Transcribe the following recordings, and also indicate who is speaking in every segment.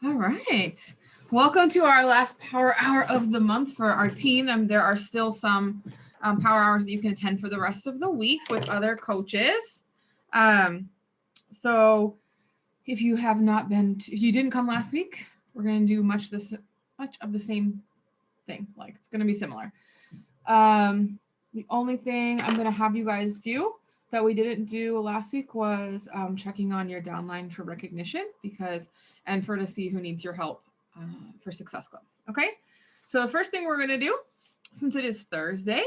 Speaker 1: All right. Welcome to our last power hour of the month for our team. There are still some power hours that you can attend for the rest of the week with other coaches. So if you have not been, if you didn't come last week, we're going to do much of the same thing. Like it's going to be similar. The only thing I'm going to have you guys do that we didn't do last week was checking on your downline for recognition and to see who needs your help for Success Club. Okay, so the first thing we're going to do, since it is Thursday,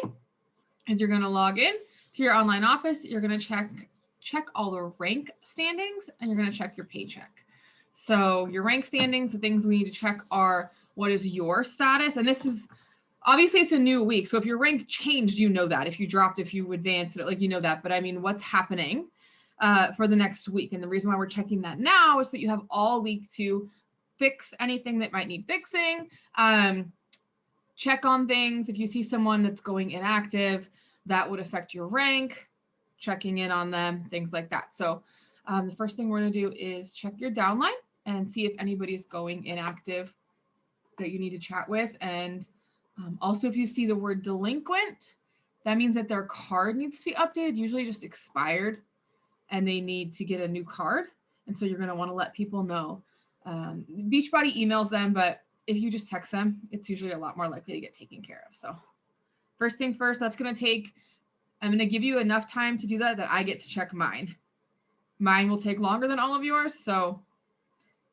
Speaker 1: is you're going to log in to your online office. You're going to check all the rank standings, and you're going to check your paycheck. So your rank standings, the things we need to check are what is your status, and this is obviously it's a new week. So if your rank changed, you know that. If you dropped, if you advanced, like you know that. But I mean, what's happening for the next week? And the reason why we're checking that now is that you have all week to fix anything that might need fixing. Check on things. If you see someone that's going inactive, that would affect your rank. Checking in on them, things like that. So the first thing we're going to do is check your downline and see if anybody's going inactive that you need to chat with. And also, if you see the word delinquent, that means that their card needs to be updated, usually just expired, and they need to get a new card. And so you're going to want to let people know. Beachbody emails them, but if you just text them, it's usually a lot more likely to get taken care of. So first thing first, I'm going to give you enough time to do that I get to check mine. Mine will take longer than all of yours, so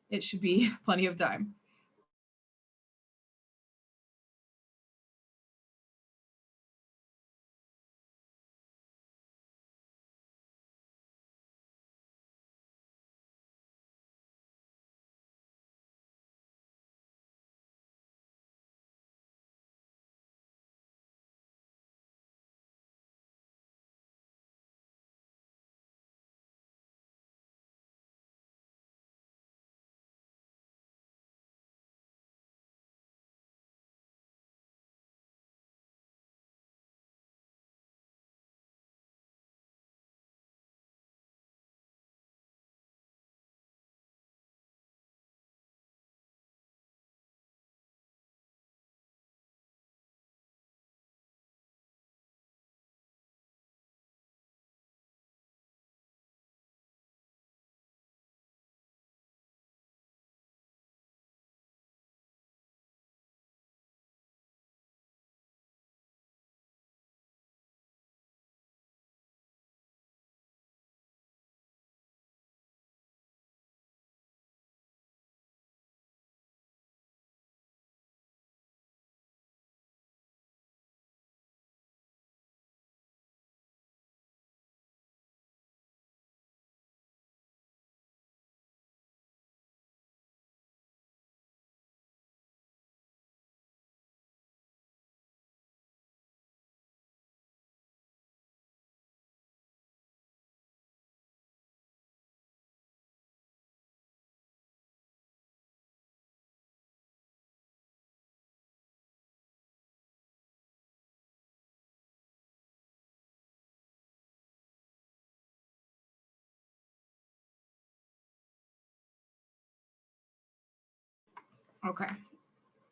Speaker 1: it should be plenty of time. Okay,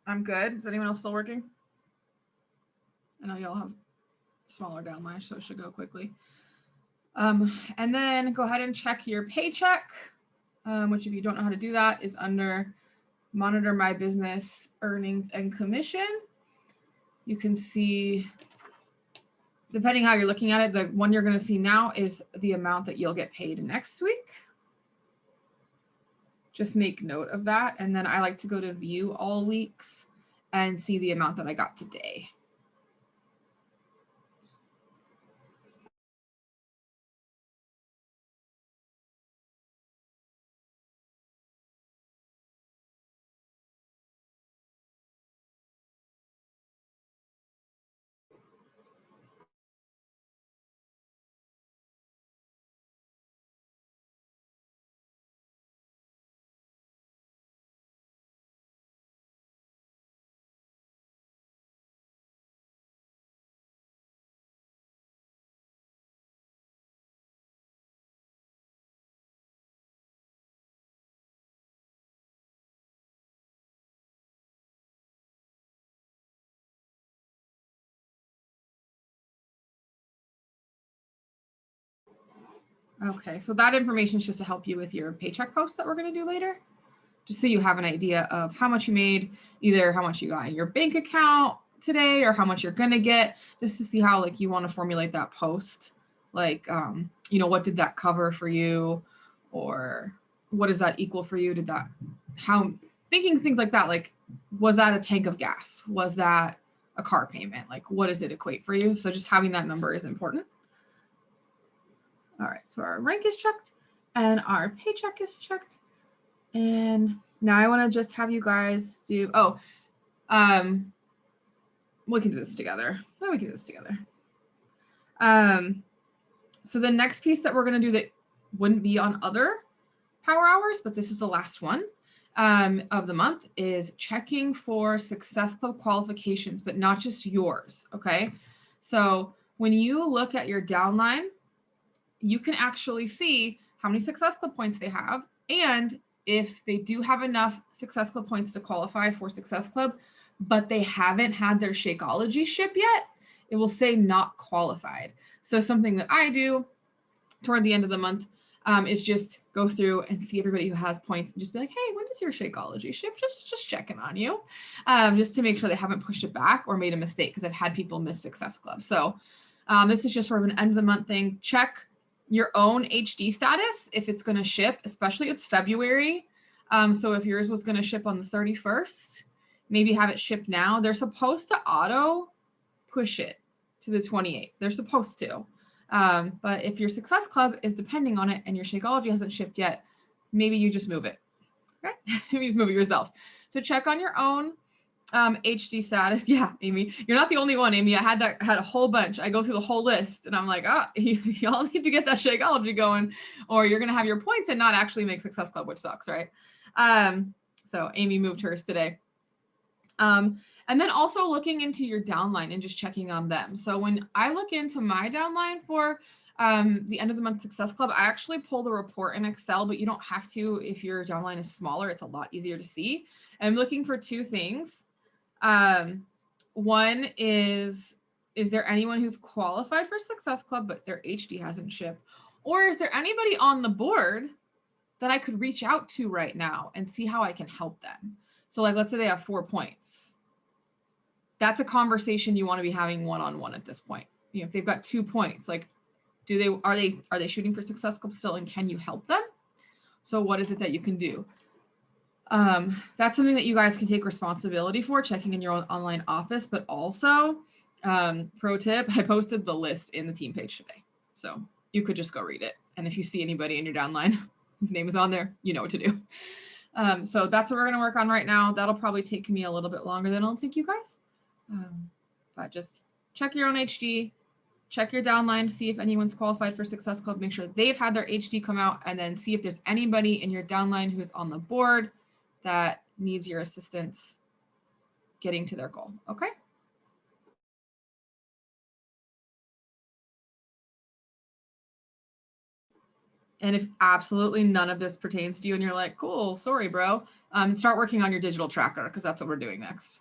Speaker 1: I'm good. Is anyone else still working? I know y'all have smaller downlines, so it should go quickly. And then go ahead and check your paycheck, which if you don't know how to do that is under Monitor My Business Earnings and Commission. You can see, depending how you're looking at it, the one you're going to see now is the amount that you'll get paid next week. Just make note of that. And then I like to go to view all weeks and see the amount that I got today. Okay, so that information is just to help you with your paycheck post that we're going to do later, just so you have an idea of how much you made, either how much you got in your bank account today or how much you're going to get, just to see how like you want to formulate that post. Like, you know, what did that cover for you, or what does that equal for you? Did that, how, thinking things like that, like, was that a tank of gas? Was that a car payment? Like, what does it equate for you? So just having that number is important. All right, so our rank is checked and our paycheck is checked. And now I want to just have you guys do, we can do this together. No, we can do this together. So the next piece that we're going to do that wouldn't be on other power hours, but this is the last one of the month, is checking for Success Club qualifications, but not just yours, okay? So when you look at your downline, you can actually see how many Success Club points they have, and if they do have enough Success Club points to qualify for Success Club, but they haven't had their Shakeology ship yet, it will say not qualified. So something that I do toward the end of the month is just go through and see everybody who has points and just be like, hey, when does your Shakeology ship? Just checking on you, just to make sure they haven't pushed it back or made a mistake, because I've had people miss Success Club. So this is just sort of an end of the month thing. Check your own HD status if it's going to ship, especially it's February. So if yours was going to ship on the 31st, maybe have it shipped now. They're supposed to auto push it to the 28th. They're supposed to. But if your Success Club is depending on it and your Shakeology hasn't shipped yet, maybe you just move it. Okay? Maybe you just move it yourself. So check on your own HD status. Yeah, Amy, you're not the only one, Amy. I had a whole bunch. I go through the whole list and I'm like, y'all need to get that Shakeology going, or you're gonna have your points and not actually make Success Club, which sucks, right? So Amy moved hers today. And then also looking into your downline and just checking on them. So when I look into my downline for the end of the month Success Club, I actually pull the report in Excel, but you don't have to if your downline is smaller. It's a lot easier to see. I'm looking for two things. One is there anyone who's qualified for Success Club, but their HD hasn't shipped? Or is there anybody on the board that I could reach out to right now and see how I can help them? So like, let's say they have 4 points. That's a conversation you want to be having one-on-one at this point. You know, if they've got 2 points, like, are they shooting for Success Club still, and can you help them? So what is it that you can do? That's something that you guys can take responsibility for, checking in your own online office, but also, pro tip, I posted the list in the team page today. So you could just go read it. And if you see anybody in your downline whose name is on there, you know what to do. So that's what we're going to work on right now. That'll probably take me a little bit longer than it'll take you guys. But just check your own HD, check your downline to see if anyone's qualified for Success Club, make sure they've had their HD come out, and then see if there's anybody in your downline who's on the board that needs your assistance getting to their goal, okay? And if absolutely none of this pertains to you and you're like, cool, sorry, bro, start working on your digital tracker, because that's what we're doing next.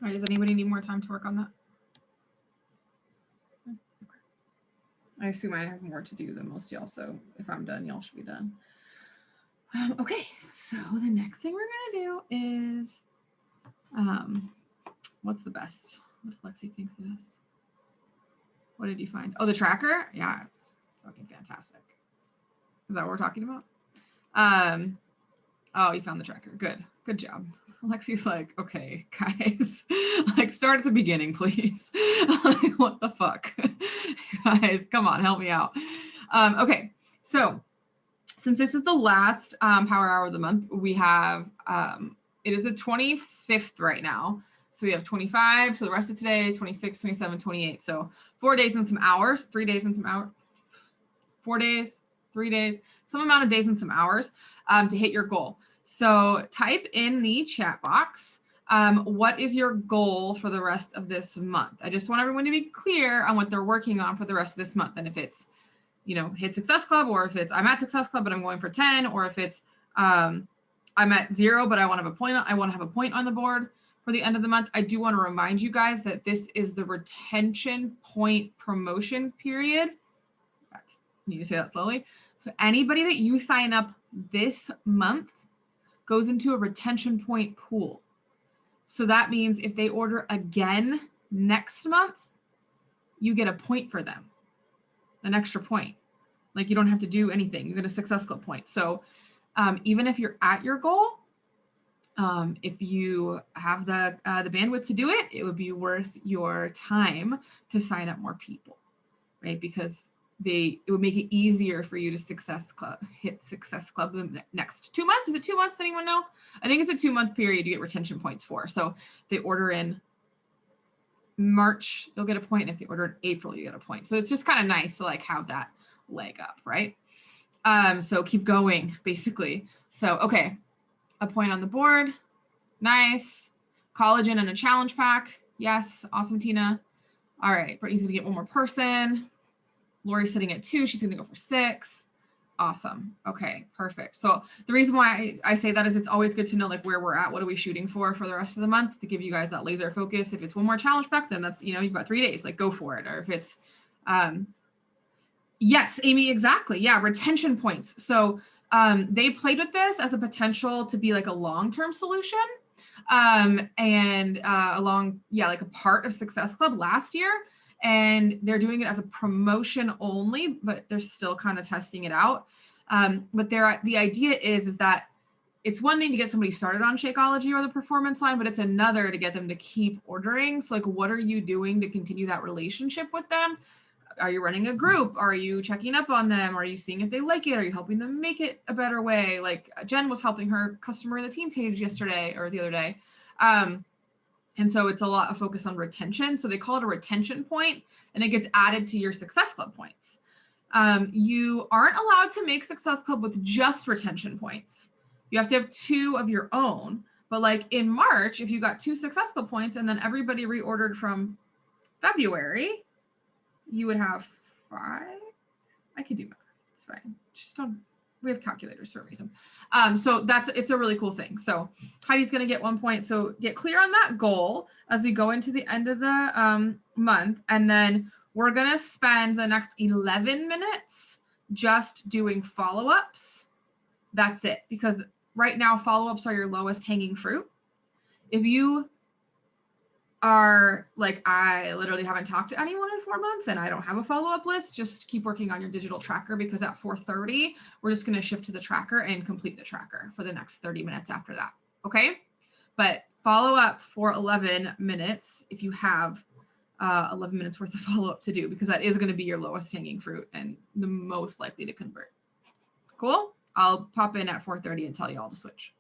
Speaker 1: All right, does anybody need more time to work on that? I assume I have more to do than most y'all, so if I'm done, y'all should be done. Okay, so the next thing we're gonna do is, what's the best? What does Lexi think of this? What did you find? Oh, the tracker? Yeah, it's fucking fantastic. Is that what we're talking about? Oh, you found the tracker. Good job. Lexi's like, okay, guys, like start at the beginning, please. Like, what the fuck? Guys, come on, help me out. Okay, so since this is the last power hour of the month, we have, it is the 25th right now. So we have 25, so the rest of today, 26, 27, 28. So 4 days and some hours, 3 days and some hours, 4 days, 3 days, some amount of days and some hours to hit your goal. So type in the chat box, what is your goal for the rest of this month? I just want everyone to be clear on what they're working on for the rest of this month. And if it's, you know, hit Success Club, or if it's I'm at Success Club, but I'm going for 10, or if it's I'm at 0, but I want to have a point on the board for the end of the month. I do want to remind you guys that this is the retention point promotion period. Need to say that slowly. So anybody that you sign up this month goes into a retention point pool. So that means if they order again next month, you get a point for them, an extra point. Like you don't have to do anything. You get a Success Club point. So even if you're at your goal, if you have the bandwidth to do it, it would be worth your time to sign up more people, right? Because it would make it easier for you to hit Success Club the next 2 months. Is it 2 months? Does anyone know? I think it's a 2-month period you get retention points for. So if they order in March, you'll get a point. And if they order in April, you get a point. So it's just kind of nice to like have that leg up, right? So keep going, basically. So, okay, a point on the board. Nice. Collagen and a challenge pack. Yes, awesome, Tina. All right, Brittany's gonna get one more person. Lori's sitting at 2. She's going to go for 6. Awesome. Okay, perfect. So the reason why I say that is it's always good to know like where we're at. What are we shooting for the rest of the month to give you guys that laser focus. If it's one more challenge pack, then that's, you know, you've got 3 days, like go for it. Or if it's, yes, Amy, exactly. Yeah, retention points. So they played with this as a potential to be like a long-term solution and like a part of Success Club last year. And they're doing it as a promotion only, but they're still kind of testing it out. But the idea is that it's one thing to get somebody started on Shakeology or the performance line, but it's another to get them to keep ordering. So like, what are you doing to continue that relationship with them? Are you running a group? Are you checking up on them? Are you seeing if they like it? Are you helping them make it a better way? Like Jen was helping her customer in the team page yesterday or the other day. And so it's a lot of focus on retention. So they call it a retention point, and it gets added to your Success Club points. You aren't allowed to make Success Club with just retention points. You have to have 2 of your own. But like in March, if you got 2 Success Club points and then everybody reordered from February, you would have 5. I can do math. It's fine. Just don't. We have calculators for a reason. So it's a really cool thing. So Heidi's going to get 1 point. So get clear on that goal as we go into the end of the month. And then we're going to spend the next 11 minutes just doing follow-ups. That's it. Because right now, follow-ups are your lowest hanging fruit. If you are like, I literally haven't talked to anyone in 4 months and I don't have a follow-up list, just keep working on your digital tracker, because at 4:30, we're just going to shift to the tracker and complete the tracker for the next 30 minutes after that. Okay. But follow up for 11 minutes if you have 11 minutes worth of follow-up to do, because that is going to be your lowest hanging fruit and the most likely to convert. Cool. I'll pop in at 4:30 and tell you all to switch.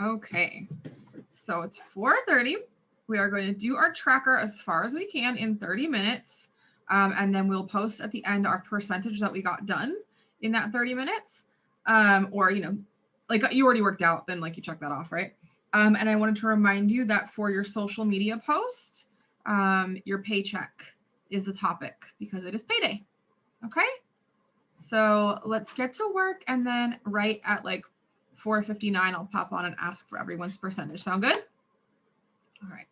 Speaker 1: Okay, so it's 4:30. We are going to do our tracker as far as we can in 30 minutes. And then we'll post at the end our percentage that we got done in that 30 minutes. Or, you know, like you already worked out, then like you check that off, right? And I wanted to remind you that for your social media post, your paycheck is the topic because it is payday. Okay? So let's get to work, and then right at like 4:59, I'll pop on and ask for everyone's percentage. Sound good? All right.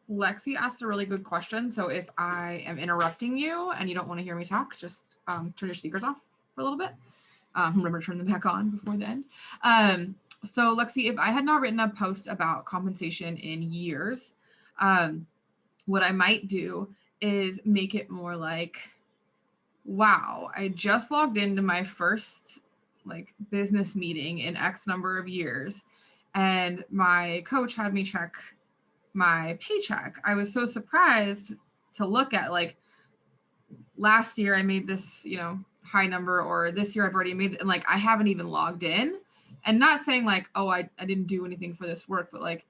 Speaker 1: Lexi asked a really good question. So if I am interrupting you and you don't want to hear me talk, just turn your speakers off for a little bit. Remember to turn them back on before the end. So Lexi, if I had not written a post about compensation in years, what I might do is make it more like, wow, I just logged into my first like business meeting in X number of years, and my coach had me check my paycheck. I was so surprised to look at, like, last year I made this, high number, or this year I've already made it, and like I haven't even logged in. And not saying like, oh, I didn't do anything for this work, but like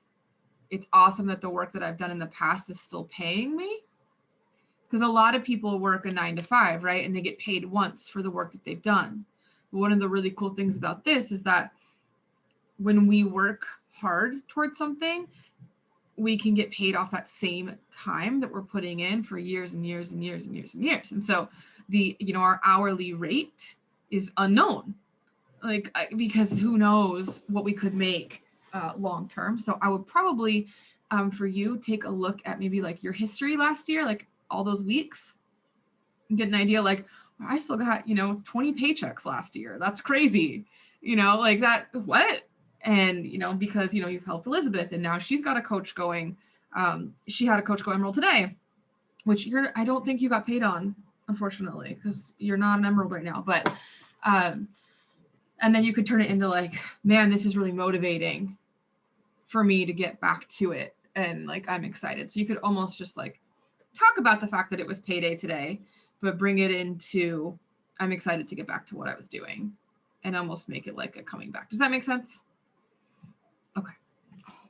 Speaker 1: it's awesome that the work that I've done in the past is still paying me. Because a lot of people work a 9 to 5, right? And they get paid once for the work that they've done. But one of the really cool things about this is that when we work hard towards something, we can get paid off that same time that we're putting in for years and years and years and years and years. And so our hourly rate is unknown, like, because who knows what we could make long term. So I would probably, for you, take a look at maybe like your history last year, like all those weeks, and get an idea like, I still got 20 paychecks last year. That's crazy. Like that, what? And because you've helped Elizabeth, and now she's got a coach going. She had a coach go Emerald today, which I don't think you got paid on, unfortunately, because you're not an Emerald right now. But and then you could turn it into like, man, this is really motivating for me to get back to it, and like I'm excited. So you could almost just like talk about the fact that it was payday today, but bring it into, I'm excited to get back to what I was doing, and almost make it like a coming back. Does that make sense? Okay. Awesome.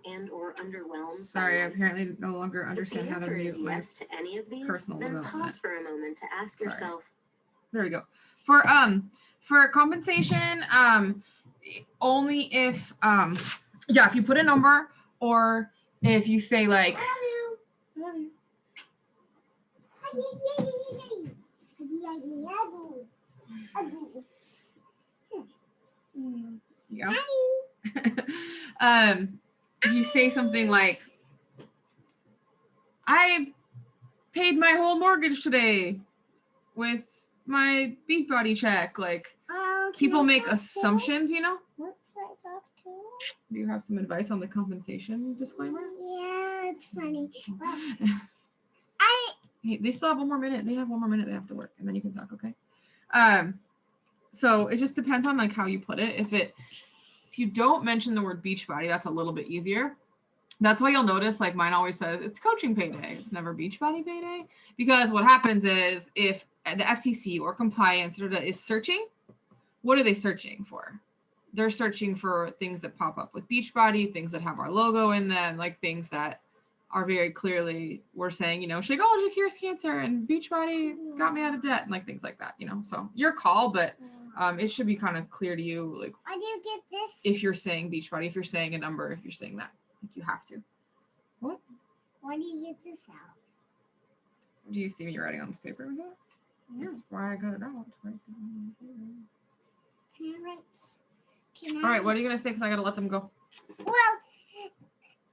Speaker 2: and or underwhelmed?
Speaker 1: Sorry, I apparently no longer understand how to mute my
Speaker 2: yes to any of these,
Speaker 1: personal
Speaker 2: then
Speaker 1: development.
Speaker 2: pause for a moment to ask yourself.
Speaker 1: There we go. For compensation, only if yeah, if you put a number or if you say like yeah. If you say something like, I paid my whole mortgage today with my Beachbody check, like people make assumptions, you know.
Speaker 3: What can I talk to?
Speaker 1: Do you have some advice on the compensation disclaimer?
Speaker 3: Yeah, it's funny. Well,
Speaker 1: Hey, they still have one more minute. They have one more minute they have to work, and then you can talk, okay? So it just depends on like how you put it. If you don't mention the word Beachbody, that's a little bit easier. That's why you'll notice like mine always says it's coaching payday. It's never Beachbody payday, because what happens is if the FTC or compliance is searching, what are they searching for? They're searching for things that pop up with Beachbody, things that have our logo in them, like things that are very clearly, we're saying, you know, Shakeology cures cancer and Beachbody got me out of debt, and like things like that, you know. So your call, but it should be kind of clear to you, like,
Speaker 3: why do you get this?
Speaker 1: if you're saying Beachbody, if you're saying a number, if you're saying that, like you have to. What?
Speaker 3: Why do you get this out?
Speaker 1: Do you see me writing on this paper?
Speaker 3: No.
Speaker 1: That's why I got it out. Right.
Speaker 3: Can I write?
Speaker 1: All right, what are you gonna say? Because I gotta let them go.
Speaker 3: Well,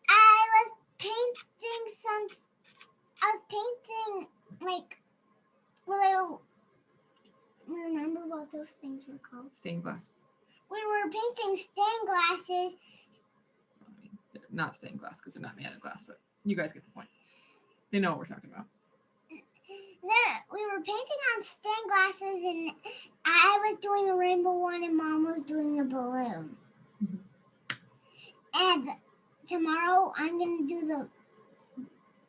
Speaker 3: I was painting like little. Remember what those things were called?
Speaker 1: Stained glass.
Speaker 3: We were painting stained glasses.
Speaker 1: I mean, they're not stained glass because they're not made out of glass, but you guys get the point. They know what we're talking about.
Speaker 3: We were painting on stained glasses, and I was doing a rainbow one, and Mom was doing a balloon. And tomorrow I'm gonna do the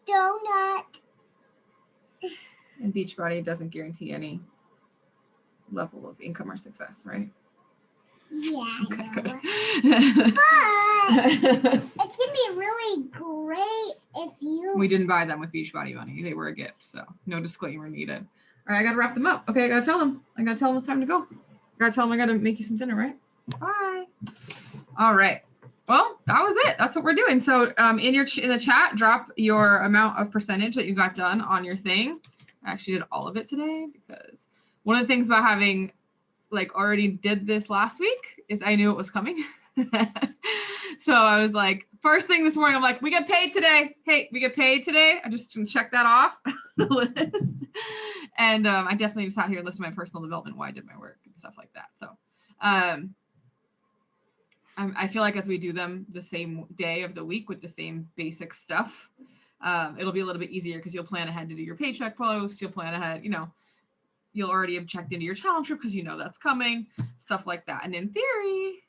Speaker 3: donut.
Speaker 1: And Beachbody doesn't guarantee any level of income or success, right?
Speaker 3: Yeah,
Speaker 1: Okay,
Speaker 3: I know.
Speaker 1: good.
Speaker 3: But it's gonna be really great if you.
Speaker 1: We didn't buy them with Beachbody money. They were a gift, so no disclaimer needed. All right, I gotta wrap them up. Okay, I gotta tell them. It's time to go. I gotta tell them I gotta make you some dinner, right? Bye. All right. Well, that was it. That's what we're doing. So in the chat, drop your amount of percentage that you got done on your thing. I actually did all of it today because one of the things about having like already did this last week is I knew it was coming. So I was like, first thing this morning, I'm like, we get paid today. Hey, we get paid today. I just check that off the list. And I definitely just sat here and listened to my personal development, why I did my work and stuff like that. So I feel like as we do them the same day of the week with the same basic stuff, it'll be a little bit easier because you'll plan ahead to do your paycheck post. You'll plan ahead, you know, you'll already have checked into your challenge trip because you know that's coming, stuff like that. And in theory,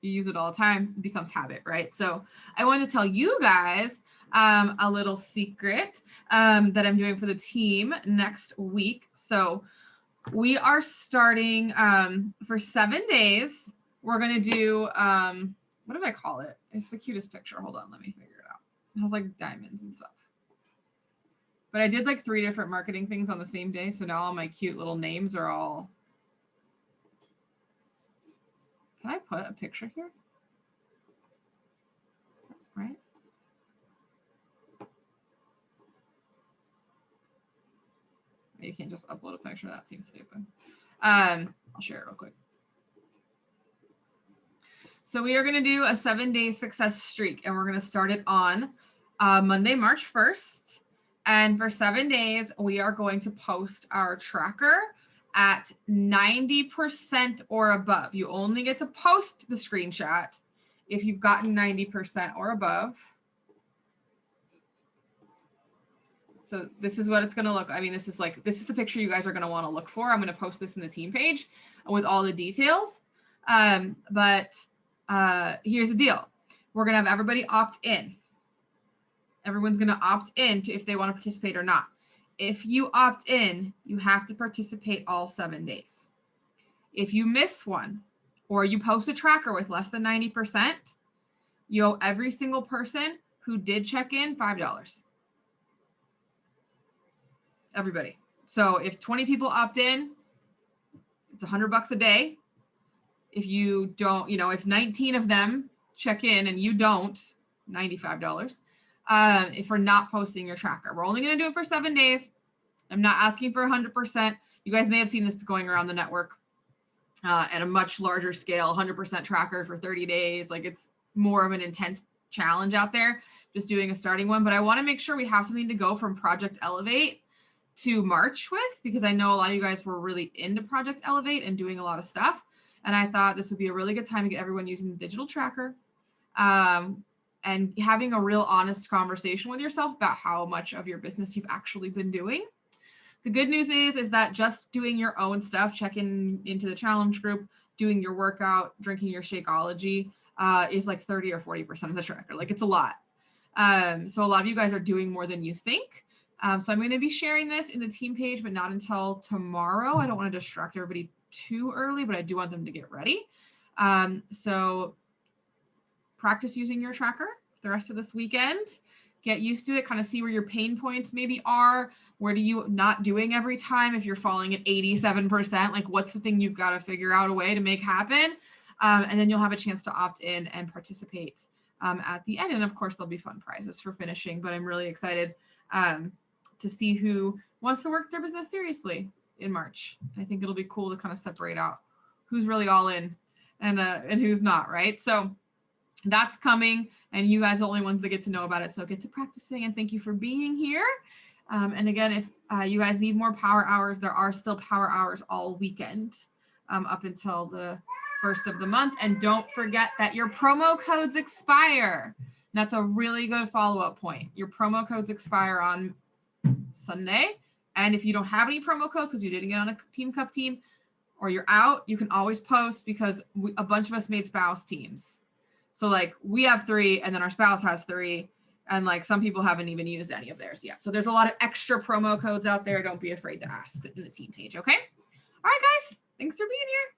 Speaker 1: you use it all the time, it becomes habit, right? So I want to tell you guys a little secret that I'm doing for the team next week. So we are starting for 7 days. We're going to do, what did I call it? It's the cutest picture. Hold on, let me figure it out. It has like diamonds and stuff. But I did like 3 different marketing things on the same day. So now all my cute little names are all. Can I put a picture here? Right? You can't just upload a picture. That seems stupid. I'll share it real quick. So we are going to do a 7-day success streak, and we're going to start it on Monday, March 1st. And for 7 days, we are going to post our tracker at 90% or above. You only get to post the screenshot if you've gotten 90% or above. So this is what it's going to look. I mean, this is the picture you guys are going to want to look for. I'm going to post this in the team page with all the details. But here's the deal. We're going to have everybody opt in. Everyone's going to opt in to if they want to participate or not. If you opt in, you have to participate all 7 days. If you miss one or you post a tracker with less than 90%, you owe every single person who did check in $5. Everybody. So if 20 people opt in, it's $100 a day. If you don't, you know, if 19 of them check in and you don't, $95. If we're not posting your tracker, we're only going to do it for 7 days. I'm not asking for 100%. You guys may have seen this going around the network at a much larger scale, 100% tracker for 30 days. Like, it's more of an intense challenge out there, just doing a starting one. But I want to make sure we have something to go from Project Elevate to March with, because I know a lot of you guys were really into Project Elevate and doing a lot of stuff. And I thought this would be a really good time to get everyone using the digital tracker and having a real honest conversation with yourself about how much of your business you've actually been doing. The good news is that just doing your own stuff, checking into the challenge group, doing your workout, drinking your Shakeology is like 30 or 40% of the tracker. Like, it's a lot. So a lot of you guys are doing more than you think. So I'm going to be sharing this in the team page, but not until tomorrow. I don't want to distract everybody too early, but I do want them to get ready. So practice using your tracker the rest of this weekend. Get used to it, kind of see where your pain points maybe are. Where do you not doing every time? If you're falling at 87%, like, what's the thing you've got to figure out a way to make happen? And then you'll have a chance to opt in and participate at the end. And of course, there'll be fun prizes for finishing, but I'm really excited to see who wants to work their business seriously in March. I think it'll be cool to kind of separate out who's really all in and who's not, right? So that's coming, and you guys are the only ones that get to know about it. So get to practicing, and thank you for being here. And again, if you guys need more power hours, there are still power hours all weekend up until the 1st of the month. And don't forget that your promo codes expire. And that's a really good follow-up point. Your promo codes expire on Sunday. And if you don't have any promo codes because you didn't get on a Team Cup team or you're out, you can always post, because a bunch of us made spouse teams. So like, we have 3 and then our spouse has 3, and like some people haven't even used any of theirs yet. So there's a lot of extra promo codes out there. Don't be afraid to ask in the team page. Okay. All right, guys. Thanks for being here.